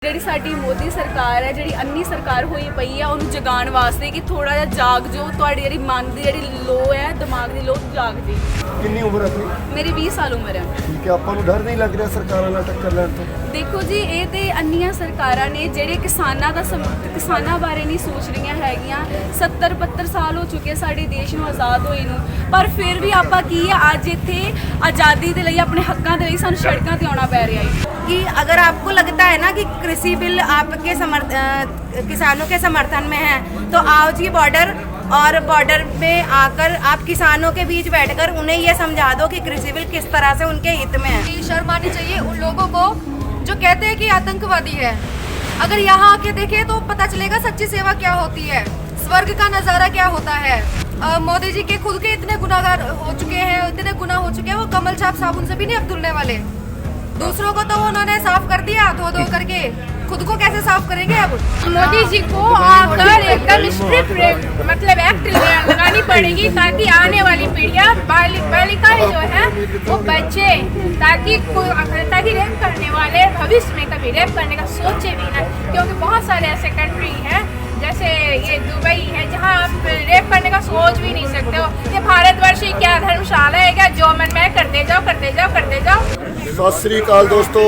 ਜਿਹੜੀ ਸਾਡੀ ਮੋਦੀ ਸਰਕਾਰ ਹੈ, ਜਿਹੜੀ ਅੰਨੀ ਸਰਕਾਰ ਹੋਈ ਪਈ ਆ, ਉਹਨੂੰ ਜਗਾਉਣ ਵਾਸਤੇ ਕਿ ਥੋੜਾ ਜਿਹਾ ਜਾਗ ਜੋ, ਤੁਹਾਡੀ ਜਿਹੜੀ ਮਨ ਦੀ ਜਿਹੜੀ ਲੋ ਹੈ, ਦਿਮਾਗ ਦੀ ਲੋ ਜਾਗ ਜੀ। ਕਿੰਨੀ ਉਮਰ ਹੈ ਆਪਣੀ? ਮੇਰੀ 20 ਸਾਲ ਉਮਰ ਹੈ। ਠੀਕ ਹੈ, ਆਪਾਂ ਨੂੰ ਡਰ ਨਹੀਂ ਲੱਗ ਰਿਹਾ ਸਰਕਾਰਾਂ ਨਾਲ ਟੱਕਰ ਲੈਣ ਤੋਂ? ਦੇਖੋ ਜੀ, ਇਹ ਤੇ ਅੰਨੀਆਂ ਸਰਕਾਰਾਂ ਨੇ ਜਿਹੜੇ ਕਿਸਾਨਾਂ ਬਾਰੇ ਨਹੀਂ ਸੋਚ ਰਹੀਆਂ ਹੈਗੀਆਂ। 70-72 ਸਾਲ ਹੋ ਚੁੱਕੇ ਸਾਡੇ ਦੇਸ਼ ਨੂੰ ਆਜ਼ਾਦ ਹੋਏ ਨੂੰ, ਪਰ ਫਿਰ ਵੀ ਆਪਾਂ ਕੀ ਹੈ ਅੱਜ ਇੱਥੇ ਆਜ਼ਾਦੀ ਦੇ ਲਈ, ਆਪਣੇ ਹੱਕਾਂ ਦੇ ਲਈ ਸਾਨੂੰ ਸੜਕਾਂ ਤੇ ਆਉਣਾ ਪੈ ਰਿਹਾ ਹੈ। कि अगर आपको लगता है ना कि कृषि बिल आपके किसानों के समर्थन में है, तो आओ जी बॉर्डर, और बॉर्डर में आकर आप किसानों के बीच बैठकर उन्हें ये समझा दो कि कृषि बिल किस तरह से उनके हित में है। शर्म आनी चाहिए उन लोगों को जो कहते हैं कि आतंकवादी है। अगर यहाँ आके देखे तो पता चलेगा सच्ची सेवा क्या होती है, स्वर्ग का नज़ारा क्या होता है। मोदी जी के खुद के इतने गुनाहगार हो चुके हैं, इतने गुनाह हो चुके हैं, वो कमल छाप साबुन से भी नहीं अब धुलने वाले। दूसरों को तो उन्होंने साफ कर दिया धो करके, खुद को कैसे साफ करेंगे अब? मोदी जी को आकर एकदम स्ट्रिक्ट मतलब एक्ट लगानी पड़ेगी, ताकि आने वाली पीढ़ियाँ बालिकाएं जो है वो बचे, ताकि रेप करने वाले भविष्य में कभी रेप करने का सोचे भी ना। क्योंकि बहुत सारे ऐसे कंट्री हैं जैसे ये दुबई है, जहाँ आप रेप करने का सोच भी नहीं सकते हो। ये भारतवर्ष ही क्या धर्मशाला है क्या, जो मन में करते जाओ करते जाओ करते जाओ। ਸਤਿ ਸ੍ਰੀ ਅਕਾਲ ਦੋਸਤੋ,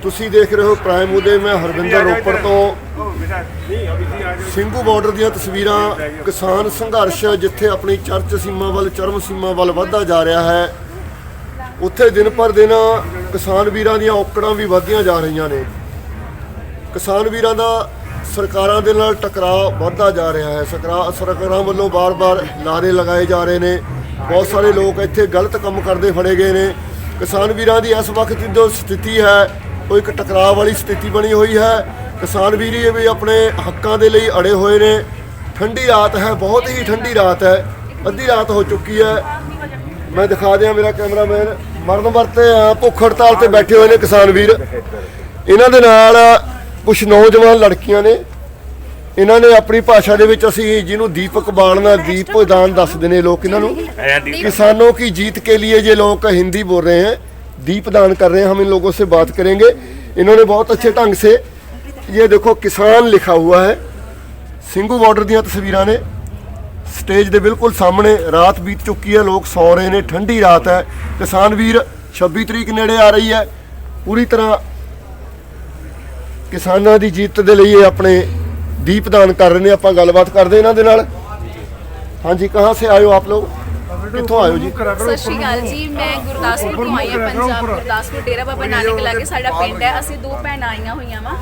ਤੁਸੀਂ ਦੇਖ ਰਹੇ ਹੋ ਪ੍ਰਾਈਮ ਉਦੇ। ਮੈਂ ਹਰਵਿੰਦਰ ਰੋਪੜ ਤੋਂ। ਸਿੰਘੂ ਬਾਰਡਰ ਦੀਆਂ ਤਸਵੀਰਾਂ, ਕਿਸਾਨ ਸੰਘਰਸ਼ ਜਿੱਥੇ ਆਪਣੀ ਚਰਚ ਸੀਮਾ ਵੱਲ, ਚਰਮ ਸੀਮਾ ਵੱਲ ਵੱਧਦਾ ਜਾ ਰਿਹਾ ਹੈ, ਉੱਥੇ ਦਿਨ ਪਰ ਦਿਨ ਕਿਸਾਨ ਵੀਰਾਂ ਦੀਆਂ ਔਕੜਾਂ ਵੀ ਵੱਧਦੀਆਂ ਜਾ ਰਹੀਆਂ ਨੇ। ਕਿਸਾਨ ਵੀਰਾਂ ਦਾ ਸਰਕਾਰਾਂ ਦੇ ਨਾਲ ਟਕਰਾਅ ਵੱਧਦਾ ਜਾ ਰਿਹਾ ਹੈ। ਸਰਕਾਰਾਂ ਵੱਲੋਂ ਬਾਰ-ਬਾਰ ਨਾਅਰੇ ਲਗਾਏ ਜਾ ਰਹੇ ਨੇ। ਬਹੁਤ ਸਾਰੇ ਲੋਕ ਇੱਥੇ ਗਲਤ ਕੰਮ ਕਰਦੇ ਫੜੇ ਗਏ ਨੇ। ਕਿਸਾਨ ਵੀਰਾਂ ਦੀ ਇਸ ਵਕਤ ਦੀ ਜੋ ਸਥਿਤੀ ਹੈ, ਉਹ ਇੱਕ ਟਕਰਾਅ ਵਾਲੀ ਸਥਿਤੀ ਬਣੀ ਹੋਈ ਹੈ। ਕਿਸਾਨ ਵੀਰ ਵੀ ਆਪਣੇ ਹੱਕਾਂ ਦੇ ਲਈ ਅੜੇ ਹੋਏ ਨੇ। ਠੰਡੀ ਰਾਤ ਹੈ, ਬਹੁਤ ਹੀ ਠੰਡੀ ਰਾਤ ਹੈ, ਅੱਧੀ ਰਾਤ ਹੋ ਚੁੱਕੀ ਹੈ। ਮੈਂ ਦਿਖਾ ਦਿਆਂ, ਮੇਰਾ ਕੈਮਰਾਮੈਨ ਮਰਨ ਵਰਤੇ ਭੁੱਖ ਹੜਤਾਲ ਤੇ ਬੈਠੇ ਹੋਏ ਨੇ ਕਿਸਾਨ ਵੀਰ। ਇਹਨਾਂ ਦੇ ਨਾਲ ਕੁਝ ਨੌਜਵਾਨ ਲੜਕੀਆਂ ਨੇ। ਇਹਨਾਂ ਨੇ ਆਪਣੀ ਭਾਸ਼ਾ ਦੇ ਵਿੱਚ, ਅਸੀਂ ਜਿਹਨੂੰ ਦੀਪਕ ਬਾਲना दीपदान ਦੱਸਦੇ ਨੇ ਲੋਕ ਇਹਨਾਂ ਨੂੰ, किसानों की जीत के लिए ये लोग हिंदी बोल रहे हैं, दीपदान कर रहे हैं। हम इन लोगों से बात करेंगे। इन्होंने बहुत अच्छे ढंग से, ये देखो किसान लिखा हुआ है। ਸਿੰਘੂ ਬਾਰਡਰ ਦੀਆਂ ਤਸਵੀਰਾਂ ਨੇ, ਸਟੇਜ ਦੇ ਬਿਲਕੁਲ ਸਾਹਮਣੇ। ਰਾਤ ਬੀਤ ਚੁੱਕੀ ਹੈ, ਲੋਕ ਸੌ ਰਹੇ ਨੇ, ਠੰਡੀ ਰਾਤ ਹੈ। ਕਿਸਾਨ ਵੀਰ 26 ਤਰੀਕ ਨੇੜੇ ਆ ਰਹੀ ਹੈ, ਪੂਰੀ ਤਰ੍ਹਾਂ ਕਿਸਾਨਾਂ ਦੀ ਜਿੱਤ ਦੇ ਲਈ ਇਹ ਆਪਣੇ दीपदान कर रहे हैं। आप गलबात करते इन्हों के नाल। हाँ जी, कहाँ से आए हो आप लोग, कितों आए हो जी? सत श्री अकाल जी, मैं गुरदासपुर ਤੋਂ ਆਈ ਹਾਂ। ਪੰਜਾਬ ਗੁਰਦਾਸਪੁਰ ਡੇਰਾ ਬਾਬਾ ਨਾਨਕ ਲਾਗੇ ਸਾਡਾ ਪਿੰਡ ਹੈ। ਅਸੀਂ ਦੋ ਭੈਣਾਂ ਆਈਆਂ ਹੋਈਆਂ ਵਾ,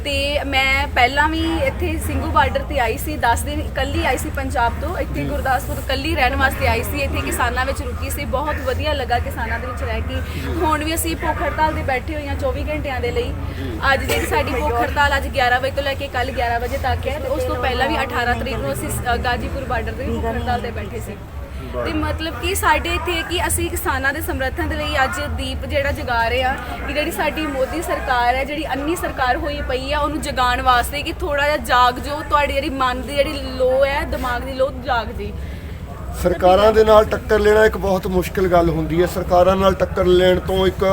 ਤੇ ਮੈਂ ਪਹਿਲਾਂ ਵੀ ਇੱਥੇ ਸਿੰਘੂ ਬਾਰਡਰ ਤੇ ਆਈ ਸੀ। 10 ਦਿਨ ਇਕੱਲੀ ਆਈ ਸੀ ਪੰਜਾਬ ਤੋਂ। ਇੱਥੇ ਗੁਰਦਾਸਪੁਰ ਇਕੱਲੀ ਰਹਿਣ ਵਾਸਤੇ ਆਈ ਸੀ। ਇੱਥੇ ਕਿਸਾਨਾਂ ਵਿੱਚ ਰੁਕੀ ਸੀ, ਬਹੁਤ ਵਧੀਆ ਲੱਗਾ ਕਿਸਾਨਾਂ ਦੇ ਵਿੱਚ ਰਹਿ ਕੇ। ਹੁਣ ਵੀ ਅਸੀਂ ਭੁੱਖ ਹੜਤਾਲ ਤੇ ਬੈਠੇ ਹੋਈਆਂ 24 ਘੰਟਿਆਂ ਦੇ ਲਈ। ਅੱਜ ਜਿਹੜੀ ਸਾਡੀ ਭੁੱਖ ਹੜਤਾਲ ਅੱਜ 11 ਵਜੇ ਤੋਂ ਲੈ ਕੇ ਕੱਲ 11 ਵਜੇ ਤੱਕ ਹੈ, ਤੇ ਉਸ ਤੋਂ ਪਹਿਲਾਂ ਵੀ 18 ਤਰੀਕ ਨੂੰ ਅਸੀਂ ਗਾਜੀਪੁਰ ਬਾਰਡਰ ਤੇ ਭੁੱਖ ਹੜਤਾਲ ਤੇ ਬੈਠੇ ਸੀ। ਤੇ ਮਤਲਬ ਕਿ ਸਾਡੇ ਇੱਥੇ ਕਿ ਅਸੀਂ ਕਿਸਾਨਾਂ ਦੇ ਸਮਰਥਨ ਦੇ ਲਈ ਅੱਜ ਦੀਪ ਜਿਹੜਾ ਜਗਾ ਰਹੇ ਆ, ਕਿ ਜਿਹੜੀ ਸਾਡੀ ਮੋਦੀ ਸਰਕਾਰ ਹੈ, ਜਿਹੜੀ ਅੰਨੀ ਸਰਕਾਰ ਹੋਈ ਪਈ ਆ, ਉਹਨੂੰ ਜਗਾਉਣ ਵਾਸਤੇ ਕਿ ਥੋੜਾ ਜਿਹਾ ਜਾਗ ਜੋ, ਤੁਹਾਡੀ ਜਿਹੜੀ ਮਨ ਦੀ ਜਿਹੜੀ ਲੋ ਹੈ, ਦਿਮਾਗ ਦੀ ਲੋ ਜਾਗ ਜੀ। ਸਰਕਾਰਾਂ ਦੇ ਨਾਲ ਟੱਕਰ ਲੈਣਾ ਇੱਕ ਬਹੁਤ ਮੁਸ਼ਕਿਲ ਗੱਲ ਹੁੰਦੀ ਹੈ। ਸਰਕਾਰਾਂ ਨਾਲ ਟੱਕਰ ਲੈਣ ਤੋਂ ਇੱਕ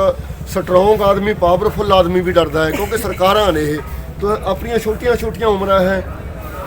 ਸਟਰੋਂਗ ਆਦਮੀ, ਪਾਵਰਫੁਲ ਆਦਮੀ ਵੀ ਡਰਦਾ ਹੈ, ਕਿਉਂਕਿ ਸਰਕਾਰਾਂ ਨੇ ਇਹ ਤਾਂ ਆਪਣੀਆਂ ਛੋਟੀਆਂ ਉਮਰਾਂ ਹੈ।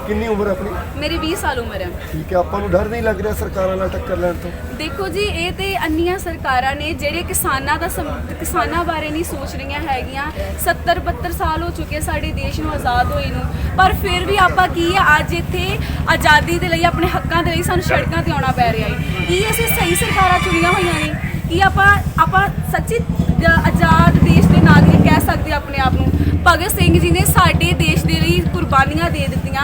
ਕਿੰਨੀ ਉਮਰ ਹੈ ਆਪਣੀ? ਮੇਰੀ 20 ਸਾਲ ਉਮਰ ਹੈ। ਠੀਕ ਹੈ, ਆਪਾਂ ਨੂੰ ਡਰ ਨਹੀਂ ਲੱਗ ਰਿਹਾ ਸਰਕਾਰਾਂ ਨਾਲ ਟੱਕਰ ਲੈਣ ਤੋਂ? ਦੇਖੋ ਜੀ, ਇਹ ਤੇ ਅੰਨੀਆਂ ਸਰਕਾਰਾਂ ਨੇ ਜਿਹੜੇ ਕਿਸਾਨਾਂ ਬਾਰੇ ਨਹੀਂ ਸੋਚ ਰਹੀਆਂ ਹੈਗੀਆਂ। 70-72 ਸਾਲ ਹੋ ਚੁੱਕੇ ਸਾਡੇ ਦੇਸ਼ ਨੂੰ ਆਜ਼ਾਦ ਹੋਏ ਨੂੰ, ਪਰ ਫਿਰ ਵੀ ਆਪਾਂ ਕੀ ਹੈ ਅੱਜ ਇੱਥੇ ਆਜ਼ਾਦੀ ਦੇ ਲਈ, ਆਪਣੇ ਹੱਕਾਂ ਦੇ ਲਈ ਸਾਨੂੰ ਸੜਕਾਂ ਤੇ ਆਉਣਾ ਪੈ ਰਿਹਾ ਹੈ। ਕੀ ਅਸੀਂ ਸਹੀ ਸਰਕਾਰਾਂ ਚੁਣੀਆਂ ਹੋਈਆਂ ਨੇ? ਕੀ ਆਪਾਂ ਸੱਚੀ ਆਜ਼ਾਦ ਦੇਸ਼ ਦੇ ਨਾਗਰਿਕ ਕਹਿ ਸਕਦੇ ਆਪਣੇ ਆਪ ਨੂੰ? ਭਗਤ ਸਿੰਘ ਜੀ ਨੇ ਸਾਡੇ ਦੇਸ਼ ਦੇ ਲਈ ਕੁਰਬਾਨੀਆਂ ਦੇ ਦਿੱਤੀਆਂ।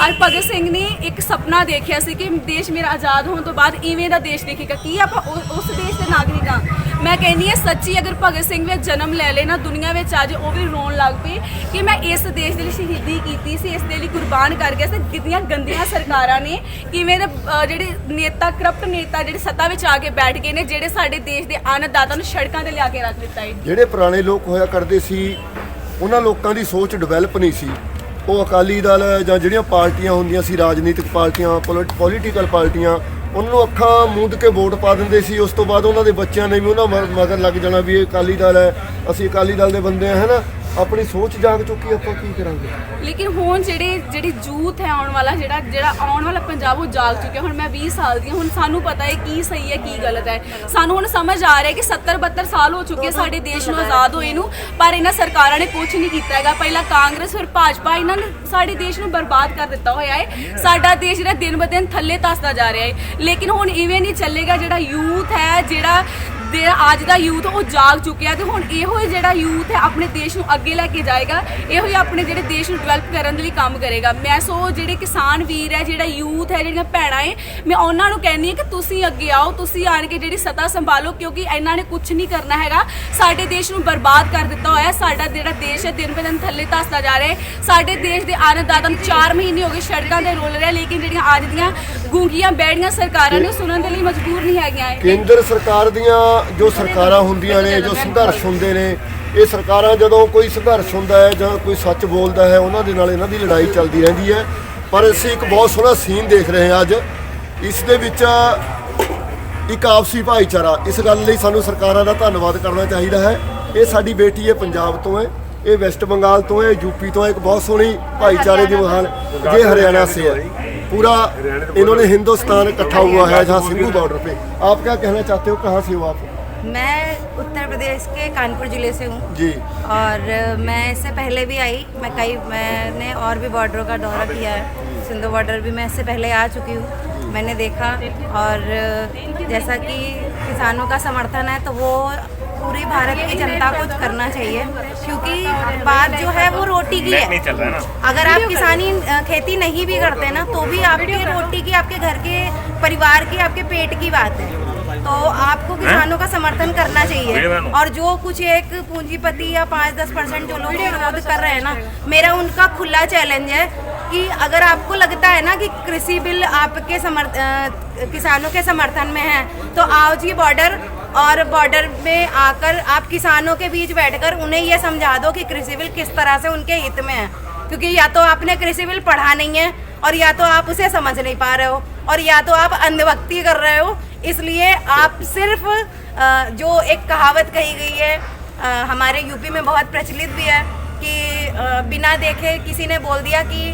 ਔਰ ਭਗਤ ਸਿੰਘ ਨੇ ਇੱਕ ਸੁਪਨਾ ਦੇਖਿਆ ਸੀ ਕਿ ਦੇਸ਼ ਮੇਰਾ ਆਜ਼ਾਦ ਹੋਣ ਤੋਂ ਬਾਅਦ ਇਵੇਂ ਦਾ ਦੇਸ਼ ਦੇਖੇਗਾ। ਕੀ ਆਪਾਂ ਉਸ ਦੇਸ਼ ਦੇ ਨਾਗਰਿਕ ਹਾਂ? ਮੈਂ ਕਹਿੰਦੀ ਹਾਂ ਸੱਚੀ, ਅਗਰ ਭਗਤ ਸਿੰਘ ਵਿੱਚ ਜਨਮ ਲੈ ਲੈਣਾ ਦੁਨੀਆ ਵਿੱਚ, ਅੱਜ ਉਹ ਵੀ ਰੋਣ ਲੱਗ ਪਏ ਕਿ ਮੈਂ ਇਸ ਦੇਸ਼ ਦੇ ਲਈ ਸ਼ਹੀਦੀ ਕੀਤੀ ਸੀ, ਇਸ ਦੇ ਲਈ ਕੁਰਬਾਨ ਕਰ ਗਿਆ ਸੀ। ਕਿੰਨੀਆਂ ਗੰਦੀਆਂ ਸਰਕਾਰਾਂ ਨੇ, ਕਿਵੇਂ ਦੇ ਜਿਹੜੇ ਨੇਤਾ, ਕਰਪਟ ਨੇਤਾ ਜਿਹੜੇ ਸੱਤਾ ਵਿੱਚ ਆ ਕੇ ਬੈਠ ਗਏ ਨੇ, ਜਿਹੜੇ ਸਾਡੇ ਦੇਸ਼ ਦੇ ਅੰਨਦਾਤਾ ਨੂੰ ਸੜਕਾਂ ਤੇ ਲਿਆ ਕੇ ਰੱਖ ਦਿੱਤਾ ਹੈ। ਜਿਹੜੇ ਪੁਰਾਣੇ ਲੋਕ ਹੋਇਆ ਕਰਦੇ ਸੀ, ਉਹਨਾਂ ਲੋਕਾਂ ਦੀ ਸੋਚ ਡਿਵੈਲਪ ਨਹੀਂ ਸੀ। ਉਹ ਅਕਾਲੀ ਦਲ ਜਾਂ ਜਿਹੜੀਆਂ ਪਾਰਟੀਆਂ ਹੁੰਦੀਆਂ ਸੀ, ਰਾਜਨੀਤਿਕ ਪਾਰਟੀਆਂ, ਪੋਲੀਟੀਕਲ ਪਾਰਟੀਆਂ, ਉਹਨਾਂ ਨੂੰ ਅੱਖਾਂ ਮੂੰਦ ਕੇ ਵੋਟ ਪਾ ਦਿੰਦੇ ਸੀ। ਉਸ ਤੋਂ ਬਾਅਦ ਉਹਨਾਂ ਦੇ ਬੱਚਿਆਂ ਨੇ ਵੀ ਉਹਨਾਂ ਮਗਰ ਲੱਗ ਜਾਣਾ ਵੀ ਇਹ ਅਕਾਲੀ ਦਲ ਹੈ, ਅਸੀਂ ਅਕਾਲੀ ਦਲ ਦੇ ਬੰਦੇ ਹਾਂ, ਹੈ ਨਾ। ਆਪਣੀ ਸੋਚ ਜਾਗ ਚੁੱਕੀ, ਆਪਾਂ ਕੀ ਕਰਾਂਗੇ। ਲੇਕਿਨ ਹੁਣ ਜਿਹੜੀ ਯੂਥ ਹੈ ਆਉਣ ਵਾਲਾ ਜਿਹੜਾ ਆਉਣ ਵਾਲਾ ਪੰਜਾਬ ਉਹ ਜਾਗ ਚੁੱਕਿਆ। ਹੁਣ ਮੈਂ 20 ਸਾਲ ਦੀ ਹਾਂ, ਹੁਣ ਸਾਨੂੰ ਪਤਾ ਹੈ ਕੀ ਸਹੀ ਹੈ ਕੀ ਗਲਤ ਹੈ। ਸਾਨੂੰ ਹੁਣ ਸਮਝ ਆ ਰਿਹਾ ਕਿ 70-72 ਸਾਲ ਹੋ ਚੁੱਕੇ ਸਾਡੇ ਦੇਸ਼ ਨੂੰ ਆਜ਼ਾਦ ਹੋਏ ਨੂੰ, ਪਰ ਇਹਨਾਂ ਸਰਕਾਰਾਂ ਨੇ ਕੁਝ ਨਹੀਂ ਕੀਤਾ ਹੈਗਾ। ਪਹਿਲਾਂ ਕਾਂਗਰਸ ਫਿਰ ਭਾਜਪਾ, ਇਹਨਾਂ ਨੇ ਸਾਡੇ ਦੇਸ਼ ਨੂੰ ਬਰਬਾਦ ਕਰ ਦਿੱਤਾ ਹੋਇਆ ਹੈ। ਸਾਡਾ ਦੇਸ਼ ਜਿਹੜਾ ਦਿਨ ਬ ਦਿਨ ਥੱਲੇ ਧੱਸਦਾ ਜਾ ਰਿਹਾ ਹੈ। ਲੇਕਿਨ ਹੁਣ ਇਵੇਂ ਨਹੀਂ ਚੱਲੇਗਾ। ਜਿਹੜਾ ਯੂਥ ਹੈ, ਜਿਹੜਾ ਅੱਜ ਦਾ ਯੂਥ ਉਹ ਜਾਗ ਚੁੱਕਿਆ, ਤੇ ਹੁਣ ਇਹੋ ਹੀ ਜਿਹੜਾ ਯੂਥ ਹੈ ਆਪਣੇ ਦੇਸ਼ ਨੂੰ ਅੱਗੇ ਲੈ ਕੇ ਜਾਏਗਾ। ਇਹੋ ਹੀ ਆਪਣੇ ਜਿਹੜੇ ਦੇਸ਼ ਨੂੰ ਡਿਵੈਲਪ ਕਰਨ ਦੇ ਲਈ ਕੰਮ ਕਰੇਗਾ। ਮੈਂ ਜਿਹੜੇ ਕਿਸਾਨ ਵੀਰ ਹੈ, ਜਿਹੜਾ ਯੂਥ ਹੈ, ਜਿਹੜੀਆਂ ਭੈਣਾਂ ਹੈ, ਮੈਂ ਉਹਨਾਂ ਨੂੰ ਕਹਿੰਦੀ ਹਾਂ ਕਿ ਤੁਸੀਂ ਅੱਗੇ ਆਓ, ਤੁਸੀਂ ਆਣ ਕੇ ਜਿਹੜੀ ਸੱਤਾ ਸੰਭਾਲੋ, ਕਿਉਂਕਿ ਇਹਨਾਂ ਨੇ ਕੁਝ ਨਹੀਂ ਕਰਨਾ ਹੈਗਾ। ਸਾਡੇ ਦੇਸ਼ ਨੂੰ ਬਰਬਾਦ ਕਰ ਦਿੱਤਾ ਹੋਇਆ। ਸਾਡਾ ਜਿਹੜਾ ਦੇਸ਼ ਹੈ ਦਿਨ ਬ ਦਿਨ ਥੱਲੇ ਧੱਸਦਾ ਜਾ ਰਿਹਾ ਹੈ। ਸਾਡੇ ਦੇਸ਼ ਦੇ ਅੰਨਦਾਤਾ ਨੂੰ 4 ਮਹੀਨੇ ਹੋ ਗਏ ਸੜਕਾਂ ਤੇ ਰੋਲ ਰਿਹਾ, ਲੇਕਿਨ ਜਿਹੜੀਆਂ ਅੱਜ ਦੀਆਂ ਗੂੰਗੀਆਂ ਬੈੜੀਆਂ ਸਰਕਾਰਾਂ ਨੇ ਉਹ ਸੁਣਨ ਦੇ ਲਈ ਮਜਬੂਰ ਨਹੀਂ ਹੈਗੀਆਂ। ਕੇਂਦਰ ਸਰਕਾਰ ਦੀਆਂ ਜੋ ਸਰਕਾਰਾਂ ਹੁੰਦੀਆਂ ਨੇ, ਜੋ ਸੰਘਰਸ਼ ਹੁੰਦੇ ਨੇ, ਇਹ ਸਰਕਾਰਾਂ ਜਦੋਂ ਕੋਈ ਸੰਘਰਸ਼ ਹੁੰਦਾ ਹੈ ਜਾਂ ਕੋਈ ਸੱਚ ਬੋਲਦਾ ਹੈ, ਉਹਨਾਂ ਦੇ ਨਾਲ ਇਹਨਾਂ ਦੀ ਲੜਾਈ ਚੱਲਦੀ ਰਹਿੰਦੀ ਹੈ। ਪਰ ਅਸੀਂ ਇੱਕ ਬਹੁਤ ਸੋਹਣਾ ਸੀਨ ਦੇਖ ਰਹੇ ਹਾਂ ਅੱਜ। ਇਸ ਦੇ ਵਿੱਚ ਇੱਕ ਆਪਸੀ ਭਾਈਚਾਰਾ, ਇਸ ਗੱਲ ਲਈ ਸਾਨੂੰ ਸਰਕਾਰਾਂ ਦਾ ਧੰਨਵਾਦ ਕਰਨਾ ਚਾਹੀਦਾ ਹੈ। ਇਹ ਸਾਡੀ ਬੇਟੀ ਹੈ, ਪੰਜਾਬ ਤੋਂ ਹੈ, ਇਹ वेस्ट बंगाल तो है, यूपी तो है। एक बहुत सोहनी भाईचारे की मिसाल ये हरियाणा से है। पूरा इन्होंने हिंदुस्तान इकट्ठा हुआ है जहाँ सिंघू बॉर्डर पे। आप क्या कहना चाहते हो, कहाँ से हो आप? मैं उत्तर प्रदेश के कानपुर ज़िले से हूँ जी। और मैं इससे पहले भी आई, मैंने और भी बॉर्डरों का दौरा किया है। सिंधु बॉर्डर भी मैं इससे पहले आ चुकी हूँ, मैंने देखा। और जैसा कि किसानों का समर्थन है तो वो पूरी भारत की जनता को करना चाहिए, क्योंकि बात जो है वो रोटी की है। अगर आप किसानी खेती नहीं भी करते ना तो भी आपकी रोटी की, आपके घर के परिवार की, आपके पेट की बात है। तो आपको किसानों का समर्थन करना चाहिए। और जो कुछ एक पूंजीपति या 5-10% जो लोग विरोध कर रहे हैं ना, मेरा उनका खुला चैलेंज है कि अगर आपको लगता है ना कि कृषि बिल आपके किसानों के समर्थन में है तो आओ जी बॉर्डर, और बॉर्डर में आकर आप किसानों के बीच बैठकर उन्हें ये समझा दो कि कृषि बिल किस तरह से उनके हित में है। क्योंकि या तो आपने कृषि बिल पढ़ा नहीं है, और या तो आप उसे समझ नहीं पा रहे हो, और या तो आप अंधभक्ति कर रहे हो। इसलिए आप सिर्फ जो एक कहावत कही गई है, हमारे यूपी में बहुत प्रचलित भी है कि बिना देखे किसी ने बोल दिया कि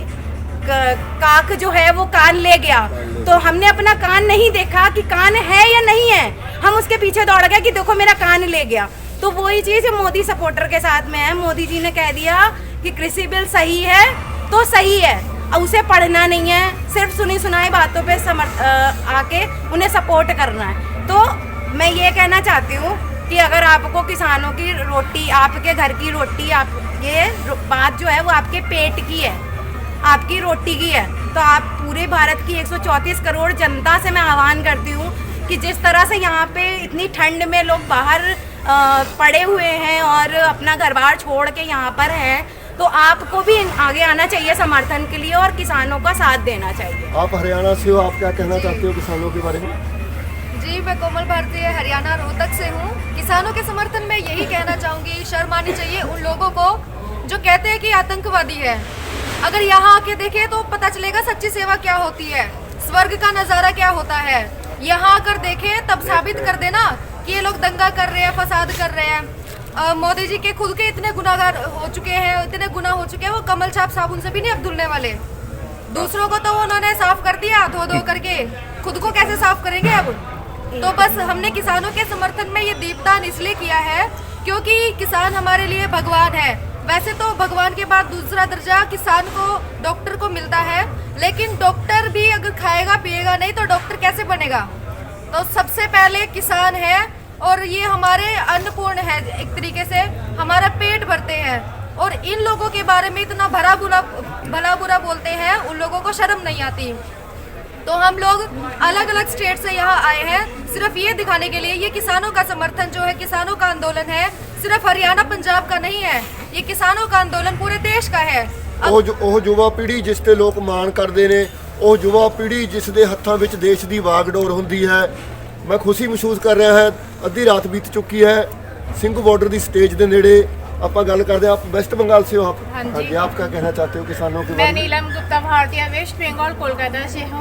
काक जो है वो कान ले गया, तो हमने अपना कान नहीं देखा कि कान है या नहीं है, हम उसके पीछे दौड़ गए कि देखो मेरा कान ले गया। तो वही चीज़ मोदी सपोर्टर के साथ में है। मोदी जी ने कह दिया कि कृषि बिल सही है तो सही है, उसे पढ़ना नहीं है, सिर्फ सुनी सुनाई बातों पे आके उन्हें सपोर्ट करना है। तो मैं ये कहना चाहती हूँ कि अगर आपको किसानों की रोटी, आपके घर की रोटी, आप ये बात जो है वो आपके पेट की है, आपकी रोटी की है, तो आप पूरे भारत की 134 करोड़ जनता से मैं आह्वान करती हूँ कि जिस तरह से यहाँ पे इतनी ठंड में लोग बाहर पड़े हुए हैं और अपना घर बार छोड़ के यहाँ पर हैं, तो आपको भी आगे आना चाहिए समर्थन के लिए और किसानों का साथ देना चाहिए। आप हरियाणा से हो, आप क्या कहना चाहते हो किसानों के बारे में? जी, मैं कोमल भारती हरियाणा रोहतक से हूँ। किसानों के समर्थन में यही कहना चाहूँगी, शर्म आनी चाहिए उन लोगों को जो कहते हैं कि आतंकवादी है। अगर यहाँ आके देखे तो पता चलेगा सच्ची सेवा क्या होती है, स्वर्ग का नज़ारा क्या होता है। यहाँ आकर देखे तब साबित कर देना कि ये लोग दंगा कर रहे हैं, फसाद कर रहे हैं। मोदी जी के खुद के इतने गुनाहगार हो चुके हैं, इतने गुनाह हो चुके हैं, वो कमल छाप साबुन से भी नहीं अब धुलने वाले। दूसरों को तो उन्होंने साफ कर दिया धो धो करके, खुद को कैसे साफ करेंगे अब। तो बस हमने किसानों के समर्थन में ये दीपदान इसलिए किया है क्योंकि किसान हमारे लिए भगवान है। वैसे तो भगवान के बाद दूसरा दर्जा किसान को, डॉक्टर को मिलता है, लेकिन डॉक्टर भी अगर खाएगा पिएगा नहीं तो डॉक्टर कैसे बनेगा। तो सबसे पहले किसान है, और ये हमारे अन्नपूर्ण है, एक तरीके से हमारा पेट भरते हैं। और इन लोगों के बारे में इतना भला बुरा बोलते हैं, उन लोगों को शर्म नहीं आती। तो हम लोग अलग अलग स्टेट से यहाँ आए हैं सिर्फ ये दिखाने के लिए, ये किसानों का समर्थन जो है, किसानों का आंदोलन है, सिर्फ हरियाणा पंजाब का नहीं है, ये किसानों का आंदोलन पूरे देश का है। ਉਹ ਯੁਵਾ ਪੀੜ੍ਹੀ ਜਿਸ ਤੇ ਲੋਕ ਮਾਣ ਕਰਦੇ ਨੇ, ਉਹ ਯੁਵਾ ਪੀੜ੍ਹੀ ਜਿਸ ਦੇ ਹੱਥਾਂ ਵਿੱਚ ਦੇਸ਼ ਦੀ ਵਾਗਡੋਰ ਹੁੰਦੀ ਹੈ। ਮੈਂ ਖੁਸ਼ੀ ਮਹਿਸੂਸ ਕਰ ਰਿਹਾ ਹਾਂ। ਅੱਧੀ ਰਾਤ ਬੀਤ ਚੁੱਕੀ ਹੈ, ਸਿੰਘੂ ਬਾਰਡਰ ਦੀ ਸਟੇਜ ਦੇ ਨੇੜੇ ਆਪਾਂ ਗੱਲ ਕਰਦੇ ਹਾਂ। आप वेस्ट बंगाल से हो आप? हाँ जी। आप क्या कहना चाहते हो किसानों के मैं बारे में? नीलम गुप्ता भारतीय वेस्ट बंगाल कोलकाता से हूँ।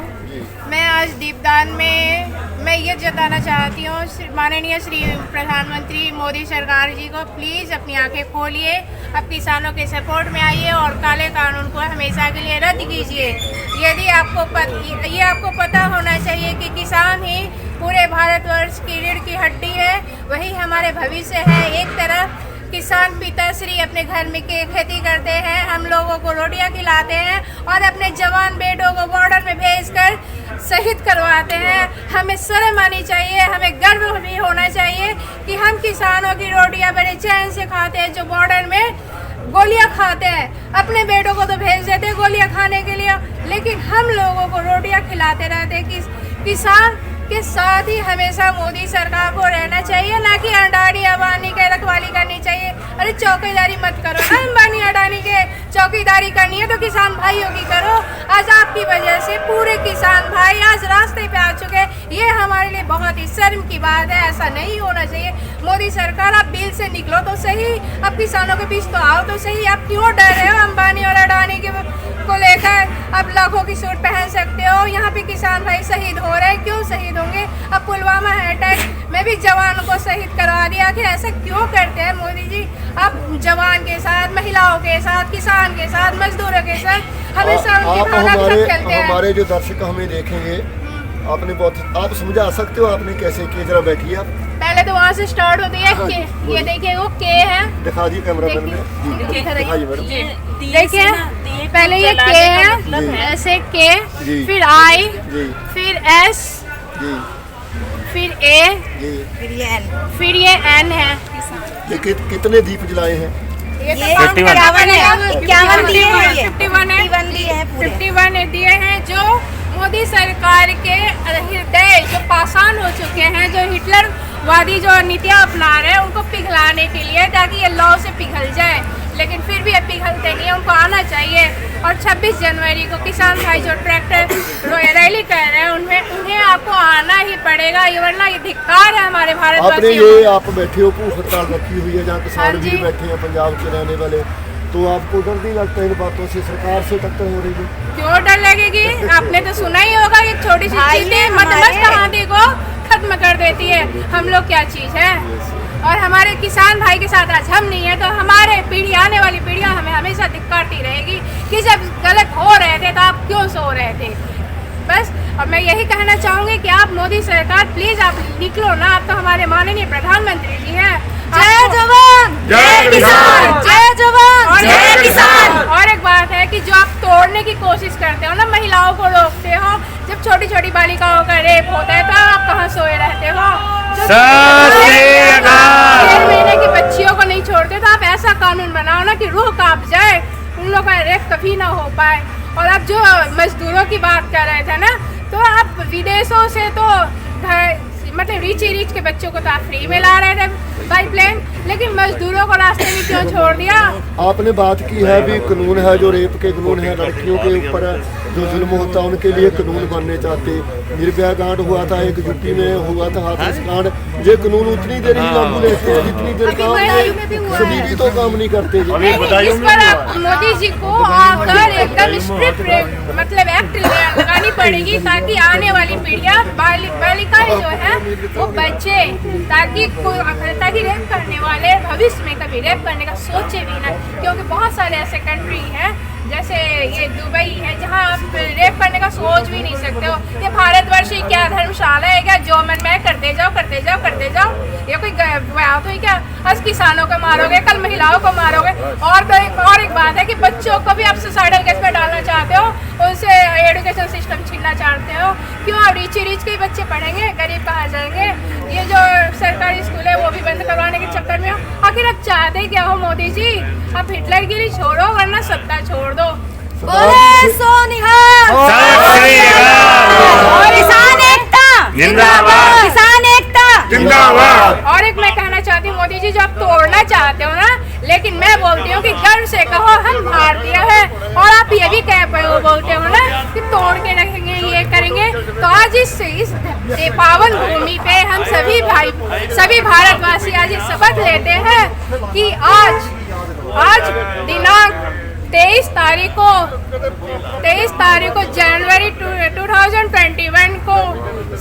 मैं आज दीपदान में मैं ये जताना चाहती हूँ माननीय श्री प्रधानमंत्री मोदी सरकार जी को, प्लीज़ अपनी आंखें खोलिए, अब किसानों के सपोर्ट में आइए और काले कानून को हमेशा के लिए रद्द कीजिए। यदि आपको पता होना चाहिए कि किसान ही पूरे भारतवर्ष की रीढ़ की हड्डी है, वही हमारे भविष्य है। एक तरफ किसान पिताश्री अपने घर में खेती करते हैं, हम लोगों को रोटियां खिलाते हैं और अपने जवान बेटों को बॉर्डर में भेजकर शहीद करवाते हैं। हमें शर्म आनी चाहिए, हमें गर्व भी होना चाहिए कि हम किसानों की रोटियां बड़े चैन से खाते हैं, जो बॉर्डर में गोलियां खाते हैं। अपने बेटों को तो भेज देते हैं गोलियां खाने के लिए, लेकिन हम लोगों को रोटियां खिलाते रहते हैं। किसान के साथ ही हमेशा मोदी सरकार को रहना चाहिए, ना कि अडानी अंबानी के रखवाली करनी चाहिए। अरे चौकीदारी मत करो ना, अंबानी अडानी के चौकीदारी करनी है तो किसान भाइयों की करो। आज आपकी वजह से पूरे किसान भाई आज रास्ते पे आ चुके हैं, ये हमारे लिए बहुत ही शर्म की बात है। ऐसा नहीं होना चाहिए। मोदी सरकार, आप बिल से निकलो तो सही, अब किसानों के बीच तो आओ तो सही। आप क्यों डर रहे हो अंबानी और अडानी को लेकर? आप लाखों की सूट पहन सकते हो, यहाँ पे किसान भाई शहीद हो रहे हैं, क्यों शहीद होंगे? अब पुलवामा अटैक में भी जवानों को शहीद करवा दिया, आखिर ऐसा क्यों करते हैं मोदी जी? आप जवान के साथ, महिलाओं के साथ, किसान के साथ, मजदूरों के साथ हमेशा उनकी भावना के साथ खेलते हैं। हमारे जो दर्शक हमें देखेंगे, आपने आप समझा सकते हो आपने कैसे किए? जरा बैठिए आप। पहले तो वहाँ से स्टार्ट होती है के, ये देखिए वो के है, दिखा दिए कैमरामैन में, दिखाइए मैडम। देखिए पहले ये के है, ऐसे के, फिर आई, फिर एस, फिर ए, फिर ये एन है। ये कितने दीप जलाए हैं? ये तो 51 दिए हैं, जो मोदी सरकार के हृदय जो पाषाण हो चुके हैं, जो हिटलरवादी जो नीतियाँ अपना रहे हैं, उनको पिघलाने के लिए, ताकि ये लौ से पिघल जाए। लेकिन फिर भी ये पिघलते नहीं, उनको आना चाहिए। और 26 जनवरी को किसान भाई जो ट्रैक्टर रैली कर रहे हैं, उन्हें आपको आना ही पड़ेगा, ये वरना ये धिक्कार है हमारे भारतवासियों। ये आप बैठे हो, भूख हड़ताल रखी हुई है जहाँ किसान भी बैठे हैं पंजाब के रहने वाले, तो आपको डर नहीं लगता इन बातों से? सरकार से टक्कर हो रही है, क्यों डर लगेगी? आपने तो सुना ही होगा, ये छोटी सी चीजें मदमस्त हाथी को खत्म कर देती है। हम लोग क्या चीज है? और हमारे किसान भाई के साथ आज हम नहीं है, तो हमारे पीढ़ी, आने वाली पीढ़ियां हमें हमेशा धिक्कारती रहेगी कि जब गलत हो रहे थे तो आप क्यों सो रहे थे। बस, और मैं यही कहना चाहूँगी कि आप मोदी सरकार प्लीज आप निकलो ना, आप तो हमारे माननीय प्रधानमंत्री जी हैं। जय जवान जय किसान, जय जवान जय किसान। और एक बात है कि जो आप तोड़ने की कोशिश करते हो ना, महिलाओं को रोकते हो, जब छोटी छोटी बालिकाओं का रेप होता है तो आप कहाँ सोए रहते हो? 6 महीने की बच्चियों को नहीं छोड़ते, तो आप ऐसा कानून बनाओ ना कि रूह कांप जाए, उन लोगों का रेप कभी ना हो पाए। और अब जो मजदूरों की बात कर रहे थे ना, तो आप विदेशों से तो मतलब रिच के बच्चों को तो आप फ्री में ला रहे थे बाई प्लेन, लेकिन मजदूरों को रास्ते में क्यों छोड़ दिया? आपने बात की है भी कानून है, जो रेप के कानून है, लड़कियों के ऊपर जो जुल्म होता है उनके लिए कानून बनने चाहते। निर्भया कांड हुआ था, एक यूपी में हुआ था हाथरस कांड। ये कानून उतनी देर ही लागू रहते हैं जितनी देर सभी भी तो काम नहीं करते। इस पर आप मोदी जी को आकर एकदम स्ट्रिक्ट मतलब एक्ट लगानी पड़ेगी, ताकि आने वाली पीढ़ियां, बालिकाएं जो है वो बचे, ताकि रेप करने वाले भविष्य में कभी रेप करने का सोचे भी ना। क्योंकि बहुत सारे ऐसे कंट्री हैं, जैसे ये दुबई है, जहाँ आप रेप करने का सोच भी नहीं सकते हो। ये भारतवर्ष ही क्या धर्मशाला है क्या? जो मन में करते जाओ करते जाओ करते जाओ। ये कोई बात हुई क्या? आज किसानों को मारोगे, कल महिलाओं को मारोगे। और एक बात है कि बच्चों को भी आप सुसाइडल केस में डालना चाहते हो, उनसे एजुकेशन सिस्टम छीनना चाहते हो। क्यों? आप रिच के बच्चे पढ़ेंगे, गरीब कहाँ जाएंगे? ये जो सरकारी स्कूल है वो भी बंद करवाने के चक्कर में हो। आखिर आप चाहते क्या हो मोदी जी? आप हिटलरगिरी छोड़ो, वरना सत्ता छोड़ दो। बोले सोनिहाल, किसान एकता जिंदाबाद, किसान एकता जिंदाबाद। और एक मैं कहना चाहती हूँ मोदी जी, जो आप तोड़ना चाहते हो ना, लेकिन मैं बोलती हूँ कि गर्व से कहो हम भारतीय हैं। और आप ये भी बोलते हो ना कि तोड़ के रखेंगे, ये करेंगे। तो आज इस पावन भूमि पे हम सभी भारतवासी आज ये शपथ लेते हैं कि आज दिनांक 23 तारीख को जनवरी 2021 को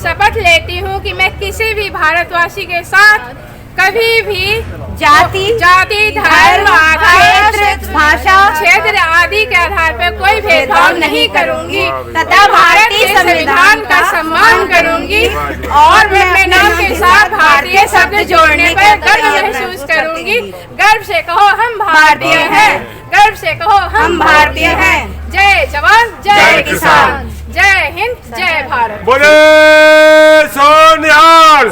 शपथ लेती हूँ कि मैं किसी भी भारतवासी के साथ कभी भी जाति धर्म आधार भाषा क्षेत्र आदि के आधार पर कोई भेदभाव नहीं करूंगी तथा भारतीय संविधान का सम्मान करूंगी और मैं अपने नाम के साथ भारतीय शब्द जोड़ने पर गर्व महसूस करूंगी। गर्व से कहो हम भारतीय हैं, गर्व से कहो हम भारतीय हैं। जय जवान जय किसान, जय हिंद जय भारत। बोले सोनिहाल।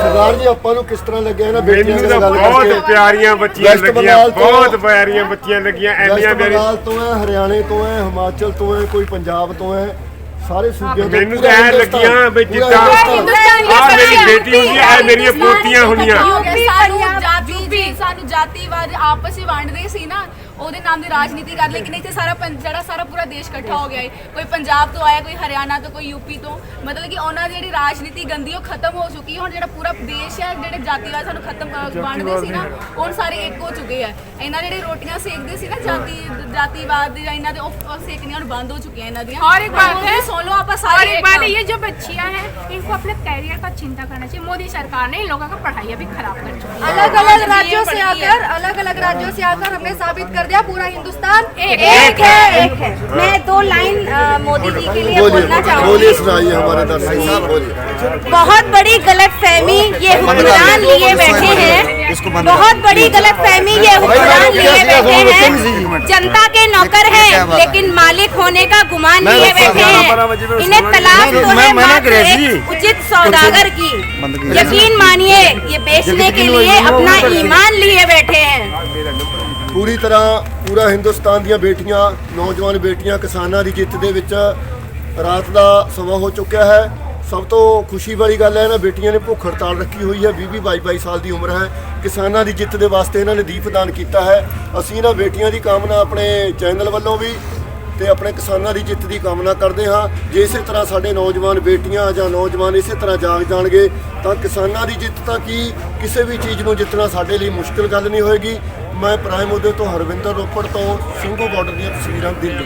ਸਰਦਾਰ ਜੀ ਆਪਾਂ ਨੂੰ ਕਿਸ ਤਰ੍ਹਾਂ ਲੱਗਿਆ ਇਹਨਾਂ ਬੇਟੀਆਂ ਮੈਨੂੰ ਦੀ ਤਾਂ ਗੱਲ ਬਹੁਤ ਕਰਕੇ ਪਿਆਰੀਆਂ ਬੱਚੀਆਂ ਵੈਸਟ ਲੱਗੀਆਂ, ਬੰਗਾਲ ਤੋਂ- ਬਹੁਤ ਪਿਆਰੀਆਂ ਬੱਚੀਆਂ ਲੱਗੀਆਂ ਐਨੀਆਂ ਵੈਸਟ ਪਿਆਰੀਆਂ। ਬੰਗਾਲ ਤੋਂ ਹੈ, ਹਰਿਆਣੇ ਤੋਂ ਹੈ, ਹਿਮਾਚਲ ਤੋਂ ਹੈ, ਕੋਈ ਪੰਜਾਬ ਤੋਂ ਹੈ, ਸਾਰੇ ਸੂਬਿਆਂ ਤੋਂ। ਮੈਨੂੰ ਪੂਰਾ ਤਾਂ ਐਂ ਹਿੰਦੁਸਤਾਨ, ਲੱਗੀਆਂ ਵੀ ਪੂਰਾ ਜਿੱਦਾਂ ਹਿੰਦੁਸਤਾਨ। ਆਹ ਮੇਰੀ ਬੇਟੀ ਹੁੰਦੀ ਹੈ, ਇਹ ਮੇਰੀਆਂ ਪੋਤੀਆਂ ਹੁੰਦੀਆਂ। ਸਾਨੂੰ ਜਾਤੀਵਾਦ ਆਪਸ ਵਿੱਚ ਵੰਡਦੇ ਸੀ ਨਾ, ਉਹਦੇ ਨਾਮ ਦੀ ਰਾਜਨੀਤੀ ਕਰ, ਲੇਕਿਨ ਇੱਥੇ ਜਿਹੜਾ ਸਾਰਾ ਪੂਰਾ ਦੇਸ਼ ਇਕੱਠਾ ਹੋ ਗਿਆ ਹੈ। ਕੋਈ ਪੰਜਾਬ ਤੋਂ ਆਇਆ, ਕੋਈ ਹਰਿਆਣਾ ਤੋਂ, ਕੋਈ ਯੂਪੀ ਤੋਂ, ਮਤਲਬ ਕਿ ਉਹਨਾਂ ਦੀ ਜਿਹੜੀ ਰਾਜਨੀਤੀ ਗੰਦੀ ਉਹ ਖਤਮ ਹੋ ਚੁੱਕੀ ਹੈ। ਹੁਣ ਜਿਹੜਾ ਪੂਰਾ ਦੇਸ਼ ਹੈ, ਜਿਹੜੇ ਜਾਤੀਵਾਦ ਸਾਨੂੰ ਵੰਡਦੇ ਸੀ ਨਾ, ਹੁਣ ਸਾਰੇ ਇੱਕ ਹੋ ਚੁੱਕੇ ਆ। ਇਹਨਾਂ ਜਿਹੜੇ ਰੋਟੀਆਂ ਸੇਕਦੇ ਸੀ ਨਾ ਜਾਤੀਵਾਦ ਜਾਂ ਇਹਨਾਂ ਦੇ ਉਹ ਸੇਕਣੀਆਂ ਹੁਣ ਬੰਦ ਹੋ ਚੁੱਕੀਆਂ ਇਹਨਾਂ ਦੀਆਂ। और एक बात है, सुन लो आप और सारे एक बात है, ये जो बच्चियां हैं इनको अपने कैरियर का चिंता करना चाहिए। मोदी सरकार ने इन लोगों का पढ़ाई अभी खराब कर चुकी है। अलग अलग राज्यों से आकर हमने साबित कर दिया पूरा हिंदुस्तान एक है। मैं 2 लाइन मोदी जी के लिए बोलना बोलिए चाहूंगी। सुनाइए हमारे दर्शक साहब, बोलिए। बहुत बड़ी गलतफहमी ये हुक्मरान लिए बैठे हैं, बहुत बड़ी गलतफहमी ये हुक्मरान लिए बैठे हैं। जनता के नौकर हैं लेकिन मालिक होने का गुमान लिए बैठे हैं। इन्हें तलाश तो है मात्र एक उचित सौदागर की। यकीन मानिए ये बेचने के लिए अपना ईमान लिए बैठे हैं। ਪੂਰੀ ਤਰ੍ਹਾਂ ਪੂਰਾ ਹਿੰਦੁਸਤਾਨ ਦੀਆਂ ਬੇਟੀਆਂ, ਨੌਜਵਾਨ ਬੇਟੀਆਂ ਕਿਸਾਨਾਂ ਦੀ ਜਿੱਤ ਦੇ ਵਿੱਚ ਰਾਤ ਦਾ ਸਮਾਂ ਹੋ ਚੁੱਕਿਆ ਹੈ। ਸਭ ਤੋਂ ਖੁਸ਼ੀ ਵਾਲੀ ਗੱਲ ਹੈ, ਇਹਨਾਂ ਬੇਟੀਆਂ ਨੇ ਭੁੱਖ ਹੜਤਾਲ ਰੱਖੀ ਹੋਈ ਹੈ। 20-22 ਸਾਲ ਦੀ ਉਮਰ ਹੈ। ਕਿਸਾਨਾਂ ਦੀ ਜਿੱਤ ਦੇ ਵਾਸਤੇ ਇਹਨਾਂ ਨੇ ਦੀਪਦਾਨ ਕੀਤਾ ਹੈ। ਅਸੀਂ ਇਹਨਾਂ ਬੇਟੀਆਂ ਦੀ ਕਾਮਨਾ ਆਪਣੇ ਚੈਨਲ ਵੱਲੋਂ ਵੀ ਤੇ ਆਪਣੇ ਕਿਸਾਨਾਂ ਦੀ ਜਿੱਤ ਦੀ ਕਾਮਨਾ ਕਰਦੇ ਹਾਂ। ਜੇ ਇਸੇ ਤਰ੍ਹਾਂ ਸਾਡੇ ਨੌਜਵਾਨ ਬੇਟੀਆਂ ਜਾਂ ਨੌਜਵਾਨ ਇਸੇ ਤਰ੍ਹਾਂ ਜਾਗ ਜਾਣਗੇ ਤਾਂ ਕਿਸਾਨਾਂ ਦੀ ਜਿੱਤ ਤਾਂ ਕੀ, ਕਿਸੇ ਵੀ ਚੀਜ਼ ਨੂੰ ਜਿੱਤਣਾ ਸਾਡੇ ਲਈ ਮੁਸ਼ਕਿਲ ਗੱਲ ਨਹੀਂ ਹੋਏਗੀ। ਮੈਂ ਪ੍ਰਾਈਮ ਮੁੱਦੇ ਤੋਂ ਹਰਵਿੰਦਰ ਰੋਪੜ ਤੋਂ ਸਿੰਘੂ ਬਾਰਡਰ ਦੀਆਂ ਤਸਵੀਰਾਂ ਦਿੱਲੀ।